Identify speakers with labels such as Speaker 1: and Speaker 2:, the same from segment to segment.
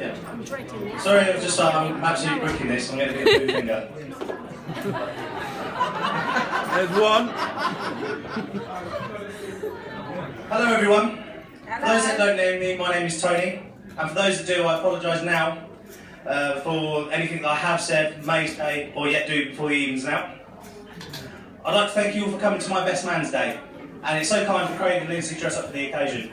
Speaker 1: Yeah. Sorry, I'm absolutely bricking this. I'm getting a bit of a finger.
Speaker 2: There's one.
Speaker 1: Hello, everyone. Hello. For those that don't know me, my name is Tony. And for those that do, I apologise now for anything that I have said, may say, or yet do before the evening's out. I'd like to thank you all for coming to my best man's day. And it's so kind for Craig and Lindsay to dress up for the occasion.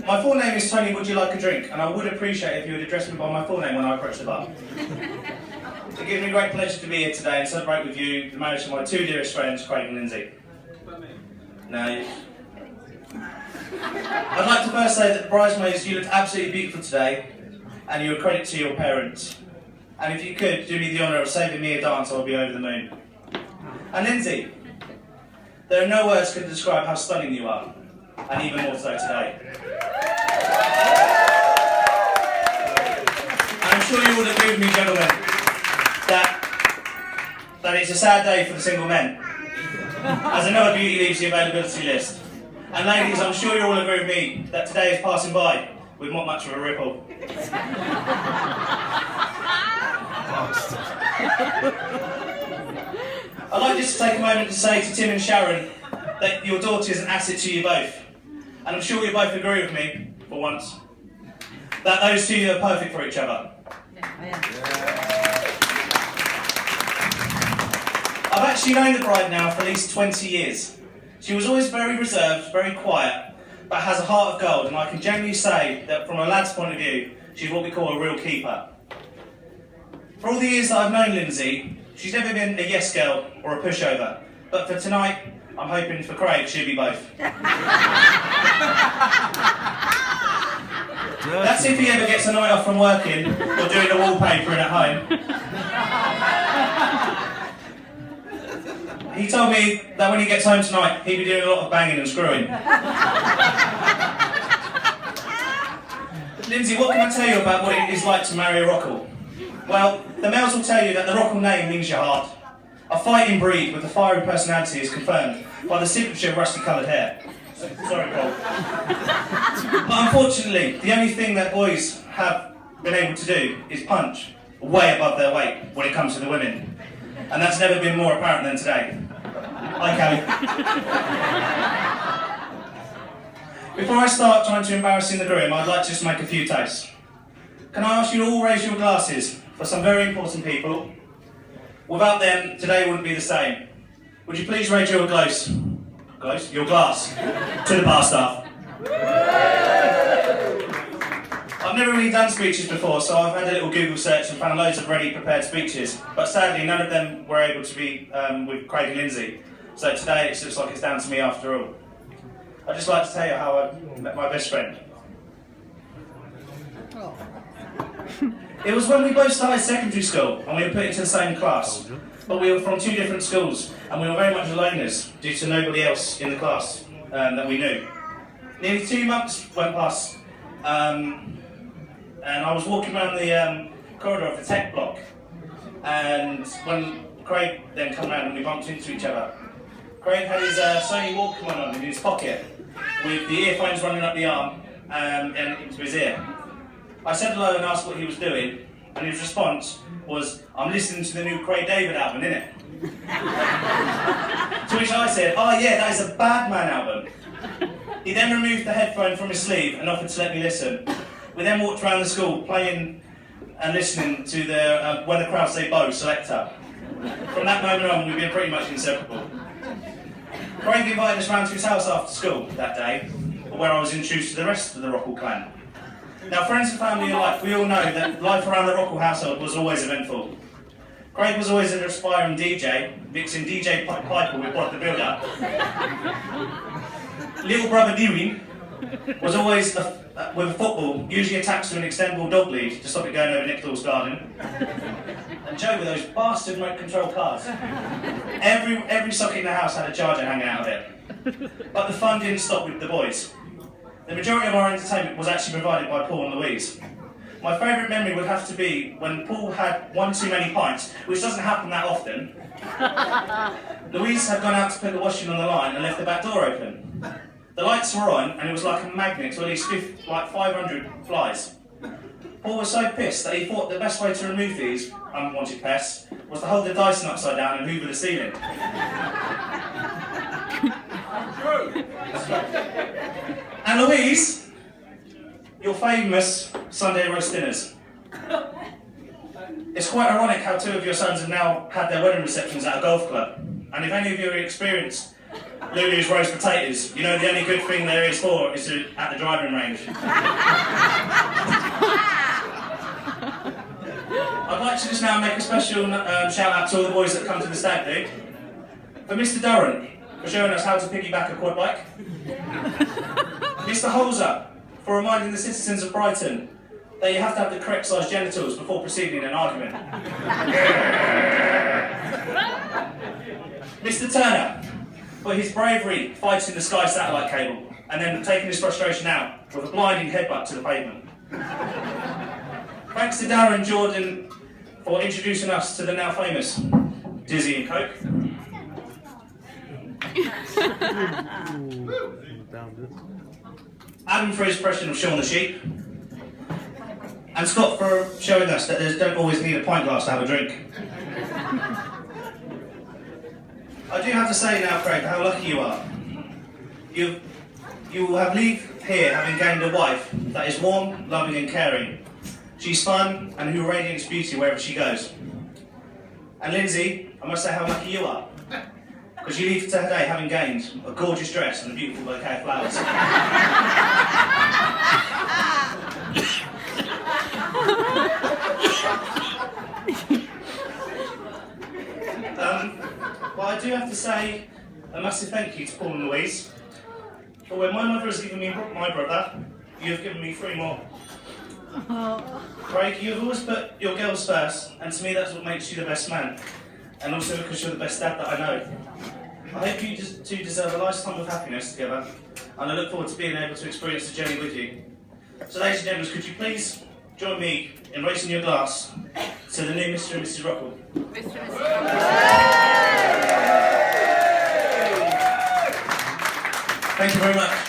Speaker 1: My full name is Tony, would you like a drink? And I would appreciate if you would address me by my full name when I approach the bar. It gives me great pleasure to be here today and celebrate with you the marriage of my two dearest friends, Craig and Lindsay. No. I'd like to first say that the bridesmaids, you looked absolutely beautiful today, and you're a credit to your parents. And if you could, do me the honour of saving me a dance, I'll be over the moon. And Lindsay, there are no words to describe how stunning you are, and even more so today. I'm sure you will agree with me, gentlemen, that it's a sad day for the single men, as another beauty leaves the availability list. And ladies, I'm sure you all agree with me that today is passing by with not much of a ripple. I'd like just to take a moment to say to Tim and Sharon that your daughter is an asset to you both. And I'm sure you both agree with me, for once, that those two are perfect for each other. I've actually known the bride now for at least 20 years. She was always very reserved, very quiet, but has a heart of gold, and I can genuinely say that from a lad's point of view, she's what we call a real keeper. For all the years that I've known Lindsay, she's never been a yes girl or a pushover, but for tonight, I'm hoping for Craig she'll be both. That's if he ever gets a night off from working or doing the wallpapering at home. He told me that when he gets home tonight, he'll be doing a lot of banging and screwing. Lindsay, what can I tell you about what it is like to marry a Rockall? Well, the males will tell you that the Rockall name means your heart. A fighting breed with a fiery personality is confirmed by the signature of rusty-coloured hair. Sorry, Paul. But unfortunately, the only thing that boys have been able to do is punch way above their weight when it comes to the women. And that's never been more apparent than today. Hi, Callie. Before I start trying to embarrass the groom, I'd like to just make a few toasts. Can I ask you to all raise your glasses for some very important people? Without them, today wouldn't be the same. Would you please raise your glass to the bar staff? I've never really done speeches before, so I've had a little Google search and found loads of ready prepared speeches, but sadly none of them were able to be with Craig and Lindsay, so today it looks like it's down to me after all. I'd just like to tell you how I met my best friend. It was when we both started secondary school and we were put into the same class, but we were from two different schools and we were very much loners due to nobody else in the class that we knew. Nearly 2 months went past and I was walking around the corridor of the tech block, and when Craig then came around and we bumped into each other, Craig had his Sony Walkman on in his pocket with the earphones running up the arm and into his ear. I said hello and asked what he was doing, and his response was, "I'm listening to the new Craig David album, innit?" To which I said, "Oh yeah, that is a Bad Man album." He then removed the headphone from his sleeve and offered to let me listen. We then walked around the school playing and listening to the When the Crowd Say Bo selector. From that moment on, we've been pretty much inseparable. Craig invited us round to his house after school that day, where I was introduced to the rest of the Rockall clan. Now, friends and family alike, we all know that life around the Rockall household was always eventful. Craig was always an aspiring DJ, mixing DJ Piper with Bob the Builder. Little brother Dewey was always with a football, usually attached to an extendable dog lead to stop it going over Nick Thor's garden. And Joe with those bastard remote control cars. Every socket in the house had a charger hanging out of it. But the fun didn't stop with the boys. The majority of our entertainment was actually provided by Paul and Louise. My favourite memory would have to be when Paul had one too many pints, which doesn't happen that often. Louise had gone out to put the washing on the line and left the back door open. The lights were on, and it was like a magnet to at least 500 flies. Paul was so pissed that he thought the best way to remove these unwanted pests was to hold the Dyson upside down and hoover the ceiling. And Louise, your famous Sunday roast dinners. It's quite ironic how two of your sons have now had their wedding receptions at a golf club. And if any of you have experienced Lulu's roast potatoes, you know the only good thing there is for is at the driving range. I'd like to just now make a special shout out to all the boys that come to the stag do. For Mr. Durrant, for showing us how to piggyback a quad bike. Mr. Holzer, for reminding the citizens of Brighton that you have to have the correct size genitals before proceeding in an argument. Mr. Turner, for his bravery fighting the Sky satellite cable and then taking his frustration out with a blinding headbutt to the pavement. Thanks to Darren Jordan for introducing us to the now famous Dizzy and Coke. Adam for his impression of Shaun the Sheep. And Scott for showing us that they don't always need a pint glass to have a drink. I do have to say now, Craig, how lucky you are. You will have leave here having gained a wife that is warm, loving and caring. She's fun and who radiates beauty wherever she goes. And Lindsay, I must say how lucky you are. Because you leave today having gained a gorgeous dress and a beautiful bouquet of flowers. Well, I do have to say a massive thank you to Paul and Louise. For when my mother has given me my brother, you have given me 3 more. Craig, you have always put your girls first, and to me that's what makes you the best man. And also because you're the best dad that I know. I hope you two deserve a lifetime of happiness together, and I look forward to being able to experience the journey with you. So ladies and gentlemen, could you please join me in raising your glass to the new Mr. and Mrs. Rockwell.
Speaker 2: Mr. and Mrs.
Speaker 1: Thank you very much.